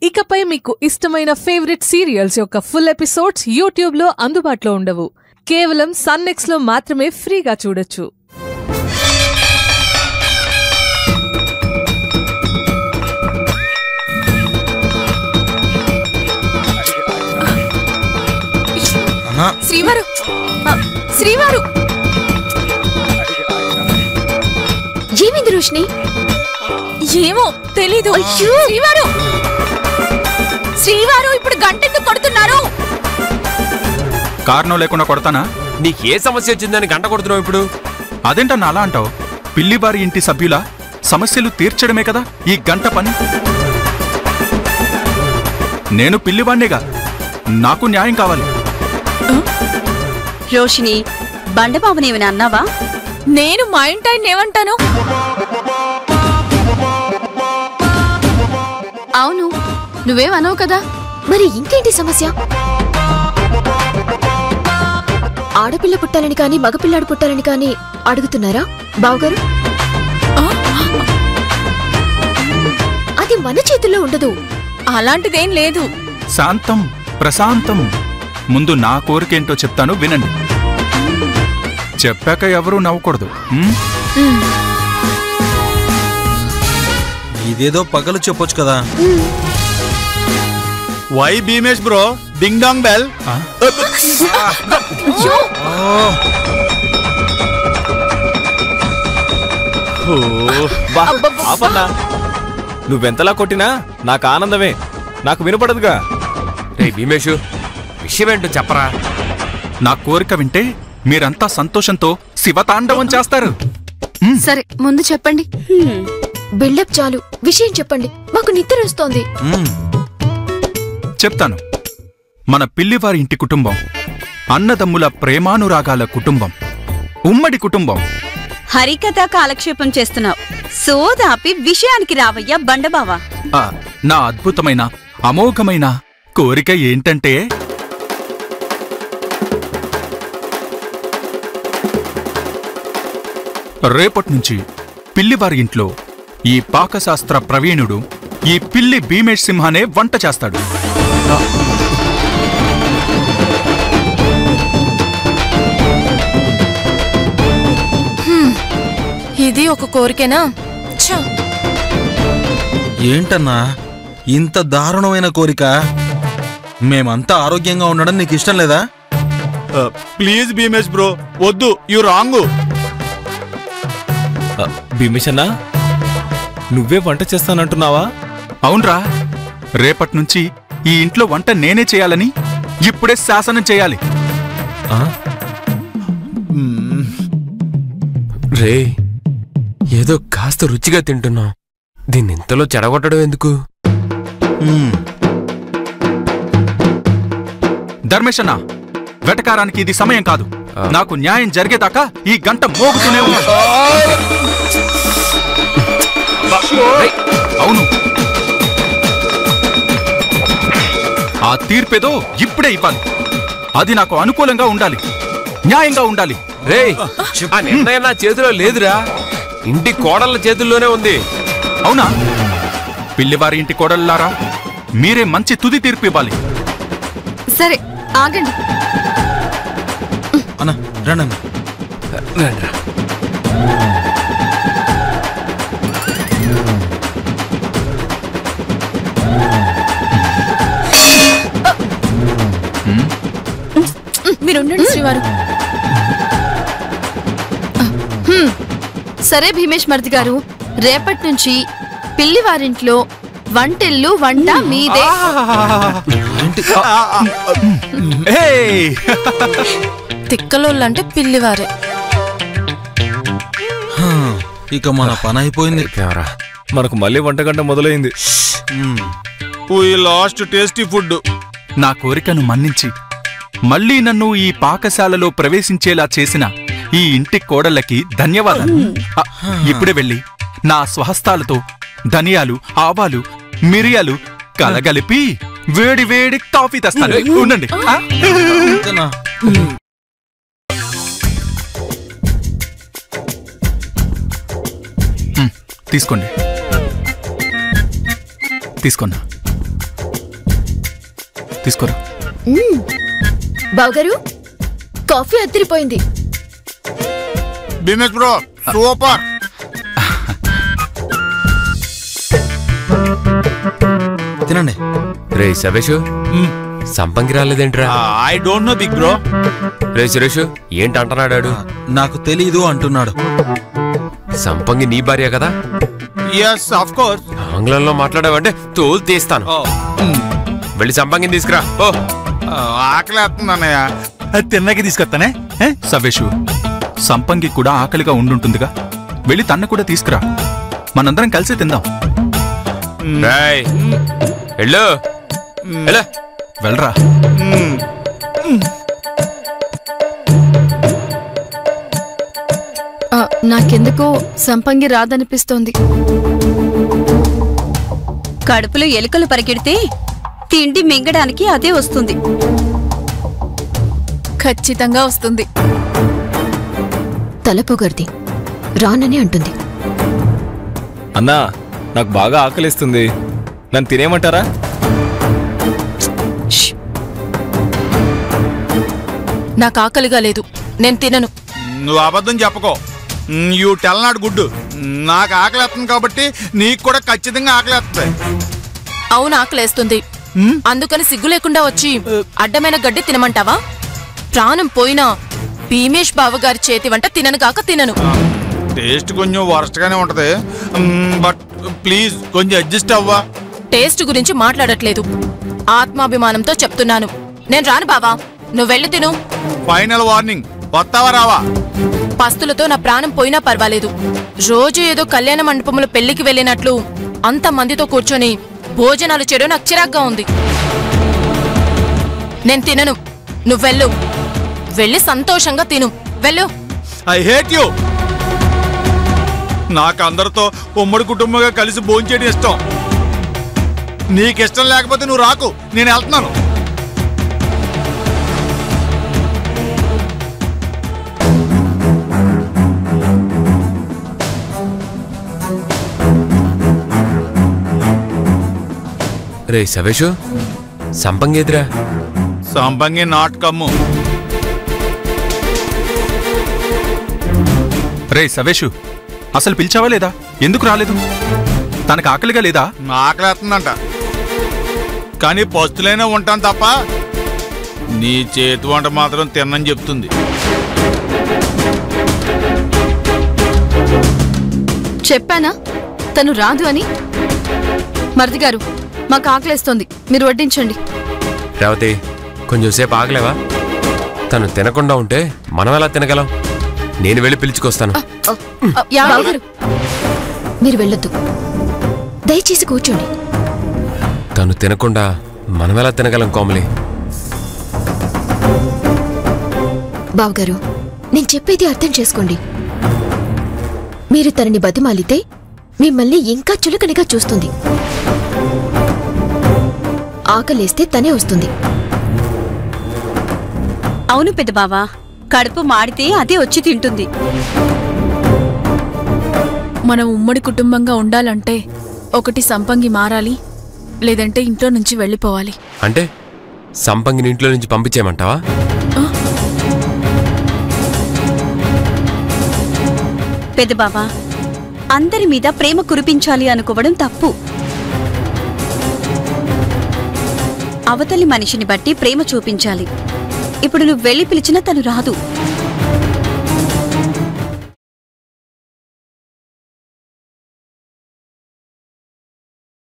ఇకపై మీకు ఇష్టమైన ఫేవరెట్ సీరియల్స్ యొక్క ఫుల్ ఎపిసోడ్స్ యూట్యూబ్లో అందుబాటులో ఉండవు. కేవలం సన్నెక్స్లో మాత్రమే ఫ్రీగా చూడొచ్చు. శ్రీవారు శ్రీవారు ఏమైంది రోషిని? ఏమో తెలీదు. శ్రీవారు శ్రీవారు ఇప్పుడు గంటెందుకు కొడుతున్నారు? కారణం లేకుండా కొడతానా? నీకే సమస్య వచ్చిందని గంట కొడుతున్నావు ఇప్పుడు? అదేంటన్నా అలా అంటావు? పిల్లివారి ఇంటి సభ్యుల సమస్యలు తీర్చడమే కదా ఈ గంట పని. నేను పిల్లివాణ్ణేగా, నాకు న్యాయం కావాలి. రోషిని, బండబాబునేమైనా అన్నావా? నేను మా ఇంటి ఆయన ఏమంటాను? అవును, నువ్వేమనవు కదా. మరి ఇంకేంటి సమస్య? ఆడపిల్ల పుట్టాలని కాని మగపిల్లాడు పుట్టాలని కాని అడుగుతున్నారా బావగారు? అది మన చేతుల్లో ఉండదు. అలాంటిదేం లేదు. శాంతం ప్రశాంతం. ముందు నా కోరికేంటో చెప్తాను, వినండి. చెప్పాక ఎవరూ నవ్వకూడదు. ఇదేదో పగలు చెప్పొచ్చు కదా. Why Bheemesh bro ding dong bell. నువ్వెంతలా కొట్టినా నాకు ఆనందమే, నాకు వినపడదుగా. రే భీమేషు, విషయమేంటో చెప్పరా. నా కోరిక వింటే మీరంతా సంతోషంతో శివతాండవం చేస్తారు. సరే, ముందు చెప్పండి. బిల్డప్ చాలు, విషయం చెప్పండి, మాకు నిద్ర వస్తోంది. చెప్తాను. మన పిల్లివారి ఇంటి కుటుంబం అన్నదమ్ముల ప్రేమానురాగాల కుటుంబం, ఉమ్మడి కుటుంబం. హరికథ కాలక్షేపం చేస్తున్నావు. సోదాపి విషయానికి రావయ్యా బండబావా. నా అద్భుతమైన అమోఘమైన కోరిక ఏంటంటే, రేపట్నుంచి పిల్లివారి ఇంట్లో ఈ పాకశాస్త్ర ప్రవీణుడు ఈ పిల్లి భీమేష్ సింహానే వంట చేస్తాడు. ఇది ఒక కోరికేనా? ఏంటన్నా ఇంత దారుణమైన కోరిక? మేమంతా ఆరోగ్యంగా ఉండడం నీకు ఇష్టం లేదా? ప్లీజ్ భీమేష్ బ్రో, వద్దు, యు రాంగ్. భీమేష్ అన్నా, నువ్వే వంట చేస్తానంటున్నావా? అవునరా, రేపట్నుంచి ఈ ఇంట్లో వంట నేనే చేయాలని ఇప్పుడే శాసనం చేయాలి. రే, ఏదో కాస్త రుచిగా తింటున్నావు, దీన్ని ఇంతలో చెడగొట్టడం ఎందుకు? ధర్మేశన్న, వెటకారానికి ఇది సమయం కాదు. నాకు న్యాయం జరిగేదాకా ఈ గంట మోగుతూనే ఉంది. అవును, ఆ తీర్పేదో ఇప్పుడే ఇవ్వాలి. అది నాకు అనుకూలంగా ఉండాలి, న్యాయంగా ఉండాలి. రే, ఆ నిర్ణయం నా చేతిలో లేదురా, ఇంటి కోడళ్ళ చేతుల్లోనే ఉంది. అవునా? పిల్లివారి ఇంటి కోడళ్ళారా, మీరే మంచి తుది తీర్పు ఇవ్వాలి. సరే, ఆగండి. అన్నా రండి. మీరుండండి శ్రీవారు. సరే భీమేష్ మర్ది గారు, రేపటి నుంచి పిల్లివారింట్లో వంటెల్లు వంట మీదే. తిక్కలోళ్ళంటే పిల్లివారే. ఇక మన పని అయిపోయింది. మనకు మళ్ళీ వంటగంట మొదలైంది. We lost tasty food. నా కోరికను మన్నించి మళ్లీ నన్ను ఈ పాకశాలలో ప్రవేశించేలా చేసిన ఈ ఇంటి కోడళ్ళకి ధన్యవాదాలు. ఇప్పుడే వెళ్ళి నా స్వహస్తాలతో ధనియాలు, ఆవాలు, మిరియాలు కలగలిపి వేడి వేడి కాఫీ తెస్తాను. ఉండండి. తీసుకోండి, తీసుకున్నా. తీసుకోరా. బావగారు కాఫీ అదిరిపోయింది. Bheemesh bro super. తినండి. రే సవేషు, సంపంగి రాలేదేంట్రా? I don't know big bro. రే సురేష్, ఏంటి అంటున్నాడు? నాకు తెలీదు అంటున్నాడు. సంపంగి నీ భార్య కదా? Yes of course. ఆంగ్లంలో మాట్లాడావంటే తోలు తీస్తాను. వెళ్ళి సంపంగిని తీసుకురా. ఓ ఆకలి వేస్తుంది అన్నయ్య. తిన్నాకి తీసుకొస్తానే. సవేషు, సంపంగి కూడా ఆకలిగా ఉండుంటుందిగా, వెళ్ళి తన్ను కూడా తీసుకురా, మనందరం కలిసి తిందాం. రేయ్, వెళ్ళు వెళ్ళు. వెళ్ళరా. నాకెందుకో సంపంగి రాదనిపిస్తోంది. కడుపులో ఎలుకలు పరిగెడితే తిండి మింగడానికి అదే వస్తుంది. ఖచ్చితంగా వస్తుంది. తలపొగర్ది రానని అంటుంది. అన్నా, నాకు బాగా ఆకలిస్తుంది, నన్ను తినేయమంటారా? నాకు ఆకలిగా లేదు, నేను తినను. నువ్వు అబద్ధం చెప్పుకో. You tell not good. నాకు ఆకలి వేస్తుంది కాబట్టి నీకు కూడా ఖచ్చితంగా ఆకలి వేస్తుంది. అవును, ఆకలేస్తుంది. అందుకని సిగ్గు లేకుండా వచ్చి అడ్డమైన గడ్డి తినమంటావా? ప్రాణం పోయినా భీమేష్ బావగారి చేతి వంట తినను కాక తినను. టేస్ట్ కొంచెం వరస్ట్ గానే ఉంటది, బట్ ప్లీజ్ కొంచెం అడ్జస్ట్ అవ్వా. టేస్ట్ గురించి మాట్లాడట్లేదు, ఆత్మాభిమానంతో చెప్తున్నాను. నేను రాను బావా, నువ్వు వెళ్ళి తిను. ఫైనల్ వార్నింగ్, వస్తావా రావా? పస్తులతో నా ప్రాణం పోయినా పర్వాలేదు. రోజు ఏదో కళ్యాణ మండపంలో పెళ్లికి వెళ్ళినట్లు అంతమందితో కూర్చొని భోజనాలు చేయడం నాకు చిరాగ్గా ఉంది. నేను తినను, నువ్వెళ్ళు. వెళ్ళి సంతోషంగా తిను, వెళ్ళు. I hate you. నాకు అందరితో ఉమ్మడి కుటుంబంగా కలిసి భోంచేయడం ఇష్టం. నీకిష్టం లేకపోతే నువ్వు రాకు, నేను వెళ్తున్నాను. రే సవేషు, సంపంగి ఎదురా. సంపంగి నాట్ కమ్ము. రే సవేషు, అసలు పిలిచావా లేదా? ఎందుకు రాలేదు? తనకు ఆకలిగా లేదా? ఆకలి వేస్తుందంట, కానీ పస్తులైనా ఉంటాను తప్ప నీ చేతి వంట మాత్రం తిన్నని చెప్తుంది. చెప్పానా తను రాదు అని? మరిది గారు, మాకు ఆకలేస్తోంది, మీరు వడ్డించండి. రేవతి, కొంచెం సేపు ఆగలేవా? తను తినకుండా ఉంటే మనం ఎలా తినగలం? నేను వెళ్ళి పిలుచుకొస్తాను. మీరు వెళ్ళొద్దు, దయచేసి కూర్చోండి. తను తినకుండా మనం ఎలా తినగలం కోమలి? బావగారు, నేను చెప్పేది అర్థం చేసుకోండి. మీరు తనని బతిమాలితే మిమ్మల్ని ఇంకా చులకనగా చూస్తుంది. ఆకలేస్తే తనే వస్తుంది. అవును పెద్ద బావా, కడుపు మాడితే అదే వచ్చి తింటుంది. మనం ఉమ్మడి కుటుంబంగా ఉండాలంటే ఒకటి సంపంగి మారాలి, లేదంటే ఇంట్లో నుంచి వెళ్ళిపోవాలి. అంటే సంపంగిని ఇంట్లో నుంచి పంపించేయమంటావా? పెద్ద బావా, అందరి మీద ప్రేమ కురిపించాలి అనుకోవడం తప్పు. అవతలి మనిషిని బట్టి ప్రేమ చూపించాలి. ఇప్పుడు నువ్వు వెళ్ళి పిలిచినా తను రాదు.